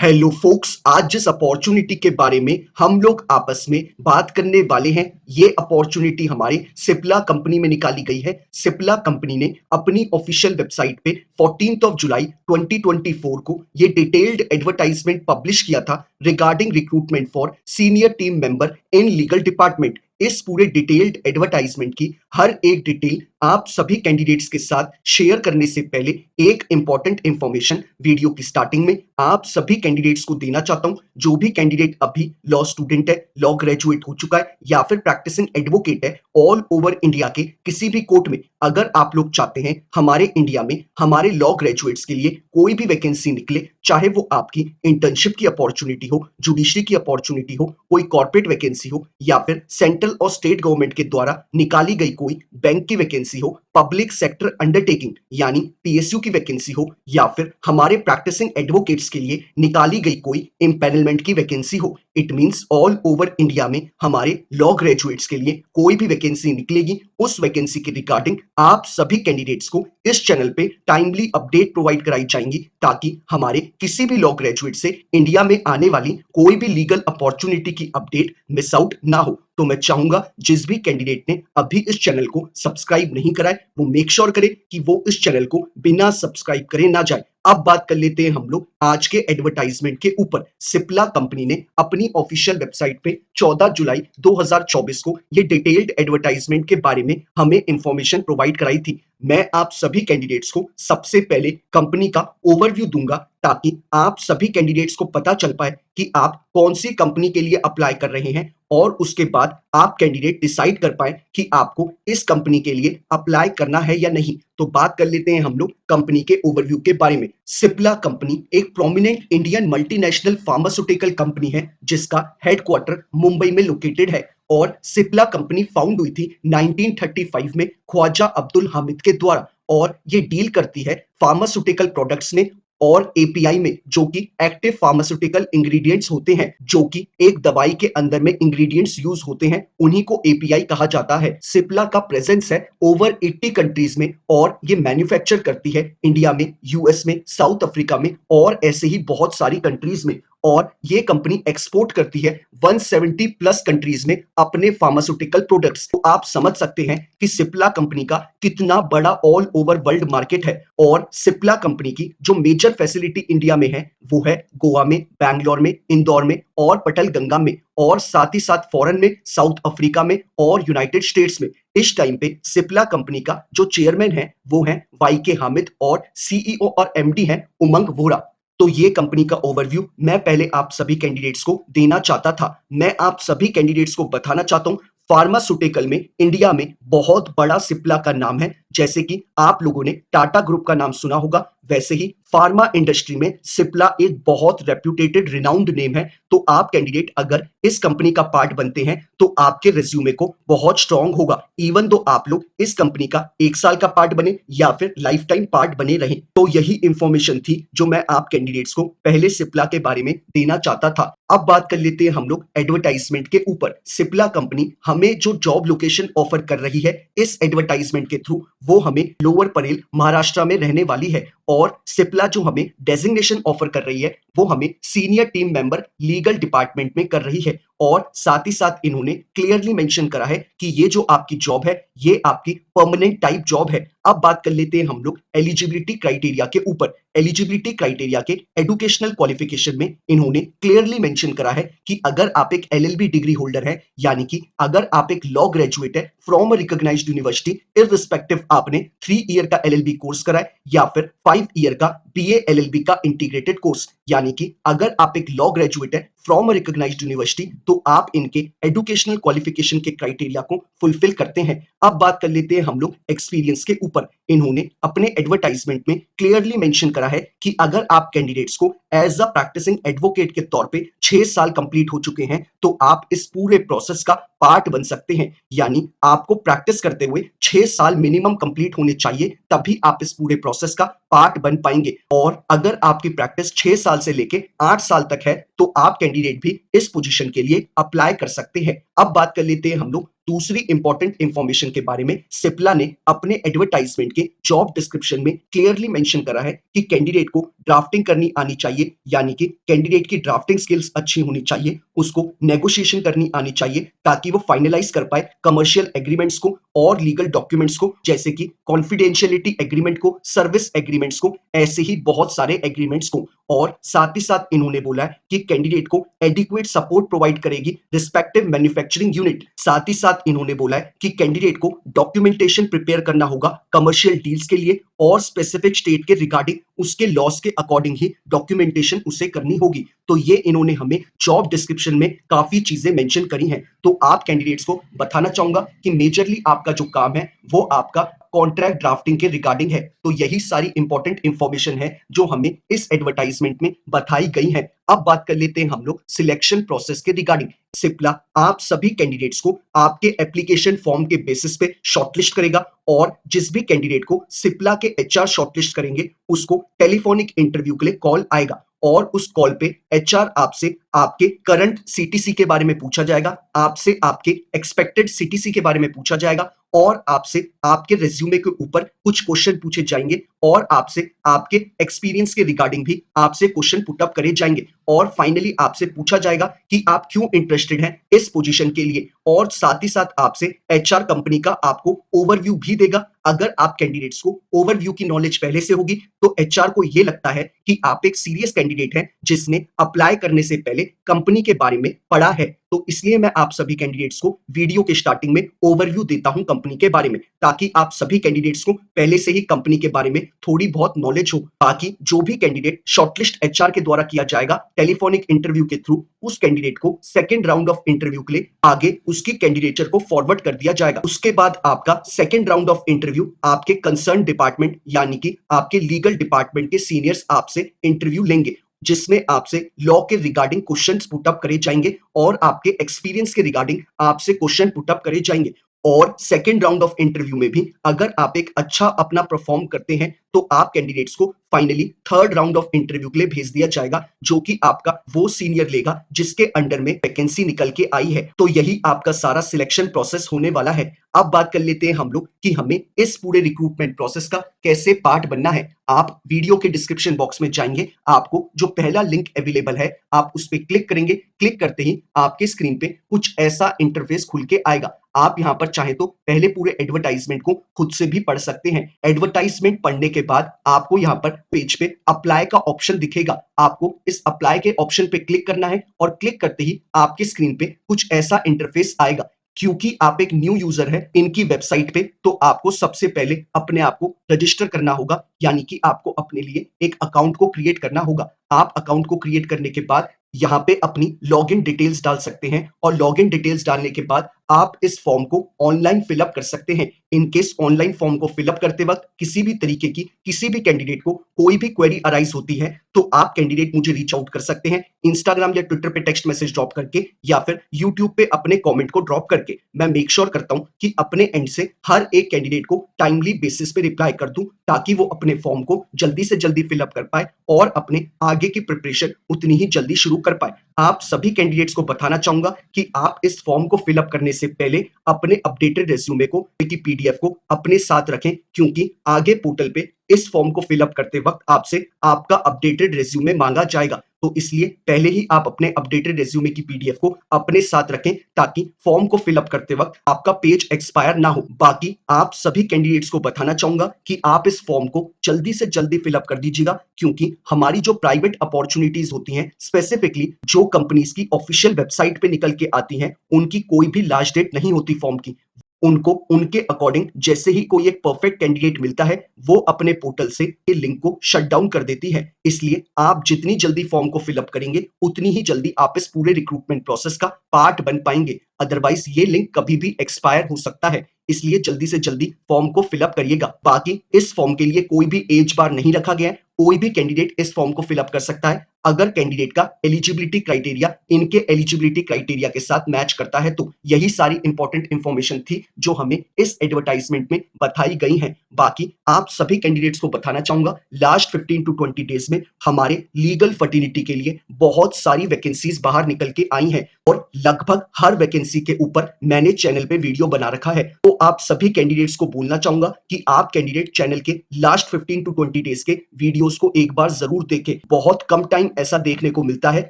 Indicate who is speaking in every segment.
Speaker 1: Hello focus, आज जिस opportunity के बारे में हम लोग आपस में बात करने वाले हैं, ये अपॉर्चुनिटी हमारी सिप्ला कंपनी में निकाली गई है। सिप्ला कंपनी ने अपनी ऑफिशियल वेबसाइट पे 14th ऑफ जुलाई 2024 को ये डिटेल्ड एडवर्टाइजमेंट पब्लिश किया था regarding recruitment for senior team member in legal department. इस पूरे डिटेल्ड एडवर्टाइजमेंट की हर एक डिटेल आप सभी कैंडिडेट्स के साथ शेयर करने से पहले एक इंपॉर्टेंट इंफॉर्मेशन वीडियो की स्टार्टिंग में आप सभी कैंडिडेट्स को देना चाहता हूं। जो भी कैंडिडेट अभी लॉ स्टूडेंट है, लॉ ग्रेजुएट हो चुका है या फिर प्रैक्टिसिंग एडवोकेट है, ऑल ओवर इंडिया के किसी भी कोर्ट में अगर आप लोग चाहते हैं हमारे इंडिया में हमारे लॉ ग्रेजुएट्स के लिए कोई भी वैकेंसी निकले, चाहे वो आपकी इंटर्नशिप की अपॉर्चुनिटी हो, जुडिशरी की अपॉर्चुनिटी हो, कोई कॉर्पोरेट वैकेंसी हो या फिर सेंट्रल और स्टेट गवर्नमेंट के द्वारा निकाली गई कोई बैंक की वैकेंसी हो, पब्लिक सेक्टर अंडरटेकिंग यानी पीएसयू की वैकेंसी हो या फिर हमारे प्रैक्टिसिंग एडवोकेट्स के लिए निकाली गई कोई इम्पेनलमेंट की वैकेंसी हो, it means all over India में हमारे लॉ ग्रेजुएट्स के लिए कोई भी वैकेंसी निकलेगी, उस वैकेंसी के रिगार्डिंग आप सभी कैंडिडेट्स को इस चैनल पे टाइमली अपडेट प्रोवाइड कराई जाएंगी ताकि हमारे किसी भी लॉ ग्रेजुएट से इंडिया में आने वाली कोई भी लीगल अपॉर्चुनिटी की अपडेट मिस आउट ना हो। तो मैं चाहूंगा जिस भी कैंडिडेट ने अभी इस चैनल को सब्सक्राइब नहीं करा है वो मेक श्योर करे कि वो इस चैनल को बिना सब्सक्राइब करे ना जाए। अब बात कर लेते हैं हम लोग आज के एडवर्टाइजमेंट के ऊपर। सिप्ला कंपनी ने अपनी ऑफिशियल वेबसाइट पे 14 जुलाई 2024 को ये डिटेल्ड एडवर्टाइजमेंट के बारे में हमें इंफॉर्मेशन प्रोवाइड कराई थी। मैं आप सभी कैंडिडेट्स को सबसे पहले कंपनी का ओवरव्यू दूंगा ताकि आप सभी कैंडिडेट्स को पता चल पाए कि आप कौन सी कंपनी के लिए अप्लाई कर रहे हैं और उसके बाद आप कैंडिडेट डिसाइड कर पाए कि आपको इस कंपनी के लिए अप्लाई करना है या नहीं। तो बात कर लेते हैं हम लोग कंपनी के ओवरव्यू के बारे में। सिप्ला कंपनी एक prominent Indian multinational pharmaceutical company है जिसका हेडक्वार्टर मुंबई में लोकेटेड है और सिप्ला कंपनी फाउंड हुई थी 1935 में ख्वाजा अब्दुल हामिद के द्वारा और ये डील करती है फार्मास्यूटिकल प्रोडक्ट्स में और एपीआई में, जो कि एक्टिव फार्मास्यूटिकल इंग्रेडिएंट्स होते हैं, जो कि एक दवाई के अंदर में इंग्रेडिएंट्स यूज होते हैं, उन्हीं को एपीआई कहा जाता है। सिप्ला का प्रेजेंस है ओवर 80 कंट्रीज में और ये मैन्युफैक्चर करती है इंडिया में, यूएस में, साउथ अफ्रीका में और ऐसे ही बहुत सारी कंट्रीज में। और ये कंपनी एक्सपोर्ट करती है 170 प्लस कंट्रीज में अपने फार्मास्यूटिकल प्रोडक्ट्स। तो आप समझ सकते हैं कि सिप्ला कंपनी का कितना बड़ा ऑल ओवर वर्ल्ड मार्केट है। और सिप्ला कंपनी की जो मेजर फैसिलिटी इंडिया में है वो है गोवा में, बैंगलोर में, इंदौर में और पटलगंगा में और साथ ही साथ फॉरेन में, साउथ अफ्रीका में और यूनाइटेड स्टेट्स में। इस टाइम पे सिप्ला कंपनी का जो चेयरमैन है वो है वाई के हामिद और सीईओ और एमडी है उमंग वोरा। तो ये कंपनी का ओवरव्यू मैं पहले आप सभी कैंडिडेट्स को देना चाहता था। मैं आप सभी कैंडिडेट्स को बताना चाहता हूं फार्मास्यूटिकल में इंडिया में बहुत बड़ा सिप्ला का नाम है। जैसे कि आप लोगों ने टाटा ग्रुप का नाम सुना होगा, वैसे ही फार्मा इंडस्ट्री में सिप्ला एक बहुत रेप्यूटेटेड रिनाउंड नेम है। तो आप कैंडिडेट अगर इस कंपनी का पार्ट बनते हैं तो आपके रिज्यूमे को बहुत स्ट्रांग होगा, इवन दो आप लोग इस कंपनी का 1 साल का पार्ट बने या फिर लाइफ टाइम पार्ट बने रहे। तो यही इंफॉर्मेशन थी जो मैं आप कैंडिडेट्स को पहले सिप्ला के बारे में देना चाहता था। अब बात कर लेते हैं हम लोग एडवर्टाइजमेंट के ऊपर। सिप्ला कंपनी हमें जो जॉब लोकेशन ऑफर कर रही है इस एडवर्टाइजमेंट के थ्रू, वो हमें लोअर परेल महाराष्ट्र में रहने वाली है। और सिप्ला जो हमें डेजिग्नेशन ऑफर कर रही है वो हमें senior team member legal department में कर रही है। और साथ ही साथ इन्होंने क्लियरली मेंशन करा है कि ये जो आपकी जॉब है ये आपकी परमानेंट टाइप जॉब है। अब बात कर लेते हैं हम लोग एलिजिबिलिटी क्राइटेरिया के ऊपर। एलिजिबिलिटी क्राइटेरिया के एजुकेशनल क्वालिफिकेशन में इन्होंने क्लियरली मेंशन करा है कि अगर आप एक एलएलबी डिग्री होल्डर है, यानी कि अगर आप एक लॉ ग्रेजुएट है from a recognised university, irrespective आपने 3 ईयर का एलएलबी कोर्स करा है या फिर 5 ईयर का बीए एलएलबी का इंटीग्रेटेड कोर्स, यानी कि अगर आप एक लॉ ग्रेजुएट है फ्रॉम अ रिकॉग्नाइज्ड यूनिवर्सिटी तो आप इनके एजुकेशनल क्वालिफिकेशन के क्राइटेरिया को फुलफिल करते हैं। अब बात कर लेते हैं हम लोग एक्सपीरियंस के ऊपर। इन्होंने अपने एडवर्टाइजमेंट में क्लियरली मेंशन करा है कि अगर आप कैंडिडेट्स को एज अ प्रैक्टिसिंग एडवोकेट के तौर पे 6 साल कंप्लीट हो चुके हैं तो आप इस पूरे प्रोसेस का पार्ट बन सकते हैं। यानी आपको प्रैक्टिस करते हुए 6 साल मिनिमम कंप्लीट होने चाहिए, तभी आप इस पूरे प्रोसेस का पार्ट बन पाएंगे। और अगर आपकी प्रैक्टिस 6 साल से लेके 8 साल तक है तो आप कैंडिडेट भी इस पोजीशन के लिए अप्लाई कर सकते हैं। अब बात कर लेते हैं हम लोग दूसरी इंपॉर्टेंट इंफॉर्मेशन के बारे में सिप्ला ने अपने एडवर्टाइजमेंट के जॉब डिस्क्रिप्शन में क्लियरली मेंशन करा है कि कैंडिडेट को ड्राफ्टिंग करनी आनी चाहिए, यानी कि कैंडिडेट की ड्राफ्टिंग स्किल्स अच्छी होनी चाहिए, उसको नेगोशिएशन करनी आनी चाहिए ताकि वो फाइनलाइज कर पाए कमर्शियल एग्रीमेंट्स को और लीगल डॉक्यूमेंट्स को, जैसे कि कॉन्फिडेंशियलिटी एग्रीमेंट को, सर्विस एग्रीमेंट्स को, ऐसे ही बहुत सारे एग्रीमेंट्स को। और साथ ही साथ इन्होंने बोला है कि कैंडिडेट को एडिक्वेट सपोर्ट प्रोवाइड करेगी रिस्पेक्टिव मैन्युफैक्चरिंग यूनिट। साथ ही साथ इन्होंने बोला है कि कैंडिडेट को डॉक्यूमेंटेशन प्रिपेयर करना होगा कमर्शियल डील्स के लिए और स्पेसिफिक स्टेट के रिगार्डिंग उसके लॉस के अकॉर्डिंग ही डॉक्यूमेंटेशन उसे करनी होगी। तो ये इन्होंने हमें जॉब डिस्क्रिप्शन में काफी चीजें मेंशन करी हैं। तो आप कैंडिडेट्स को बताना चाहूंगा कि मेजरली आपका जो काम है वो आपका कॉन्ट्रैक्ट ड्राफ्टिंग के रिगार्डिंग है। तो यही सारी इंपॉर्टेंट इंफॉर्मेशन है जो हमें इस एडवर्टाइजमेंट में बताई गई है। अब बात कर लेते हैं हम लोग सिलेक्शन प्रोसेस के रिगार्डिंग। सिप्ला आप सभी कैंडिडेट्स को आपके एप्लीकेशन फॉर्म के बेसिस पे शॉर्टलिस्ट करेगा और जिस भी कैंडिडेट को सिप्ला के एचआर शॉर्टलिस्ट करेंगे उसको टेलीफोनिक इंटरव्यू के लिए कॉल आएगा और उस कॉल पे एचआर आपसे आपके करंट सीटीसी के बारे में पूछा जाएगा, आपसे आपके एक्सपेक्टेड सीटीसी के बारे में पूछा जाएगा और आपसे आपके रिज्यूमे के ऊपर कुछ क्वेश्चन पूछे जाएंगे और आपसे आपके एक्सपीरियंस के रिगार्डिंग भी आपसे क्वेश्चन पुट अप करे जाएंगे और फाइनली आपसे पूछा जाएगा कि आप क्यों इंटरेस्टेड हैं इस पोजीशन के लिए। और साथ ही साथ आपसे एचआर कंपनी का आपको ओवरव्यू भी देगा। अगर आप कैंडिडेट्स को ओवरव्यू की नॉलेज पहले से होगी तो एचआर को यह लगता है कि आप एक सीरियस कैंडिडेट हैं जिसने अप्लाई करने से पहले कंपनी के बारे में पढ़ा है। तो इसलिए मैं आप सभी कैंडिडेट्स को वीडियो के स्टार्टिंग में ओवरव्यू देता हूं कंपनी के बारे में, ताकि आप सभी कैंडिडेट्स को पहले से ही कंपनी के बारे में थोड़ी बहुत नॉलेज हो। बाकी जो भी कैंडिडेट शॉर्टलिस्ट एचआर के द्वारा किया जाएगा टेलीफोनिक इंटरव्यू के थ्रू, उस कैंडिडेट को सेकंड राउंड ऑफ इंटरव्यू के लिए आगे उसकी कैंडिडेचर को फॉरवर्ड कर दिया जाएगा। उसके बाद आपका सेकंड राउंड ऑफ इंटरव्यू आपके कंसर्न डिपार्टमेंट यानी कि आपके लीगल डिपार्टमेंट के सीनियर्स आपसे इंटरव्यू लेंगे, जिसमें आपसे लॉ के रिगार्डिंग क्वेश्चंस पुट अप करे जाएंगे और आपके एक्सपीरियंस के रिगार्डिंग आपसे क्वेश्चन पुट अप करे जाएंगे। और सेकंड राउंड ऑफ इंटरव्यू में भी अगर आप एक अच्छा अपना परफॉर्म करते हैं तो आप कैंडिडेट्स को finally third round of interview के लिए भेज दिया जाएगा, जो कि आपका वो सीनियर लेगा जिसके अंडर में वैकेंसी निकल के आई है। तो यही आपका सारा सिलेक्शन प्रोसेस होने वाला है। अब बात कर लेते हैं हम लोग कि हमें इस पूरे रिक्रूटमेंट प्रोसेस का कैसे पार्ट बनना है। आप वीडियो के डिस्क्रिप्शन बॉक्स में जाएंगे, आपको जो पहला लिंक अवेलेबल है आप उस पर क्लिक करेंगे। क्लिक करते ही आपके स्क्रीन पे कुछ ऐसा इंटरफेस खुल के आएगा। आप यहां पर चाहे तो पहले पूरे एडवर्टाइजमेंट को खुद से भी पढ़ सकते हैं। एडवर्टाइजमेंट पढ़ने के बाद आपको यहां पर पेज पे अप्लाई का ऑप्शन दिखेगा। आपको इस अप्लाई के ऑप्शन पे क्लिक करना है और क्लिक करते ही आपके स्क्रीन पे कुछ ऐसा इंटरफेस आएगा। क्योंकि आप एक न्यू यूजर है इनकी वेबसाइट पे, तो आपको सबसे पहले अपने आप को रजिस्टर करना होगा, यानी कि आपको अपने लिए एक अकाउंट को क्रिएट करना होगा। आप अकाउंट को क्रिएट करने के बाद यहाँ पे अपनी लॉगिन डिटेल्स डाल सकते हैं और लॉगिन डिटेल्स डालने के बाद आप इस फॉर्म को ऑनलाइन फिलअप कर सकते हैं। इन केस ऑनलाइन फॉर्म को फिलअप करते वक्त किसी भी तरीके की किसी भी कैंडिडेट को कोई भी क्वेरी अराइज होती है तो आप कैंडिडेट मुझे रीच आउट कर सकते हैं इंस्टाग्राम या ट्विटर पे टेक्स्ट मैसेज ड्रॉप करके या फिर यूट्यूब पे अपने कमेंट को ड्रॉप करके। मैं मेक श्योर करता हूं कि अपने एंड से हर एक कैंडिडेट को टाइमली बेसिस पे रिप्लाई कर दूं, ताकि वो अपने फॉर्म को जल्दी से जल्दी फिलअप कर पाए और अपने आगे की प्रिपरेशन उतनी ही जल्दी शुरू कर पाए। आप सभी कैंडिडेट्स को बताना चाहूंगा कि आप इस फॉर्म को फिलअप करने से पहले अपने अपडेटेड रेज्यूमे को की पीडीएफ को अपने साथ रखें, क्योंकि आगे पोर्टल पे इस फॉर्म को फिलअप करते वक्त आपसे आपका अपडेटेड रेज्यूमे मांगा जाएगा। तो इसलिए पहले ही आप अपने अपडेटेड रेज्यूमे की पीडीएफ को अपने साथ रखें, ताकि फॉर्म को फिलअप करते वक्त आपका पेज एक्सपायर ना हो। बाकी आप सभी कैंडिडेट्स को बताना चाहूंगा कि आप इस फॉर्म को जल्दी से जल्दी फिलअप कर दीजिएगा, क्योंकि हमारी जो प्राइवेट अपॉर्चुनिटीज होती हैं, स्पेसिफिकली जो कंपनीज की ऑफिशियल वेबसाइट पे निकल के आती हैं, उनकी कोई भी लास्ट डेट नहीं होती फॉर्म की। उनको उनके अकॉर्डिंग जैसे ही कोई एक परफेक्ट कैंडिडेट मिलता है वो अपने पोर्टल से ये लिंक को शट डाउन कर देती है। इसलिए आप जितनी जल्दी फॉर्म को फिलअप करेंगे उतनी ही जल्दी आप इस पूरे रिक्रूटमेंट प्रोसेस का पार्ट बन पाएंगे। अदरवाइज ये लिंक कभी भी एक्सपायर हो सकता है, इसलिए जल्दी से जल्दी फॉर्म को फिलअप करिएगा। बाकी इस फॉर्म के लिए कोई भी एज बार नहीं रखा गया है, कोई भी कैंडिडेट इस फॉर्म को फिल अप कर सकता है। अगर कैंडिडेट का एलिजिबिलिटी क्राइटेरिया इनके एलिजिबिलिटी क्राइटेरिया के साथ मैच करता है तो यही सारी इंपॉर्टेंट इंफॉर्मेशन थी जो हमें इस एडवर्टाइजमेंट में बताई गई हैं। बाकी आप सभी कैंडिडेट्स को बताना चाहूंगा, लास्ट 15 टू 20 डेज में हमारे लीगल फर्टिलिटी के लिए बहुत सारी वैकेंसीज बाहर निकल के आई हैं और लगभग हर वैकेंसी के ऊपर मैंने चैनल पे वीडियो बना रखा है। तो आप सभी कैंडिडेट्स को बोलना चाहूंगा कि आप कैंडिडेट चैनल के लास्ट 15 टू 20 डेज के वीडियोस को एक बार जरूर देखें। बहुत कम टाइम ऐसा देखने को मिलता है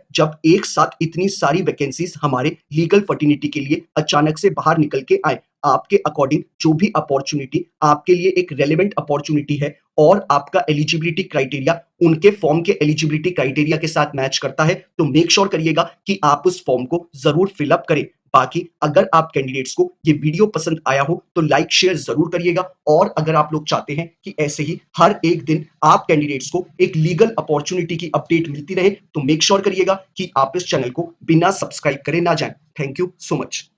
Speaker 1: जब एक साथ इतनी सारी वैकेंसीज हमारे लीगल फर्टिलिटी के लिए अचानक से बाहर निकल के आए। आपके अकॉर्डिंग जो भी अपॉर्चुनिटी आपके लिए एक रेलेवेंट अपॉर्चुनिटी है और आपका एलिजिबिलिटी क्राइटेरिया उनके फॉर्म के एलिजिबिलिटी क्राइटेरिया के साथ मैच करता है तो मेक श्योर करिएगा कि आप उस फॉर्म को जरूर फिलअप करें। बाकी अगर आप कैंडिडेट्स को ये वीडियो पसंद आया हो तो लाइक शेयर जरूर करिएगा और अगर आप लोग चाहते हैं कि ऐसे ही हर एक दिन आप कैंडिडेट्स को एक लीगल अपॉर्चुनिटी की अपडेट मिलती रहे तो मेक श्योर करिएगा कि आप इस चैनल को बिना सब्सक्राइब करे ना जाएं। Thank you so much.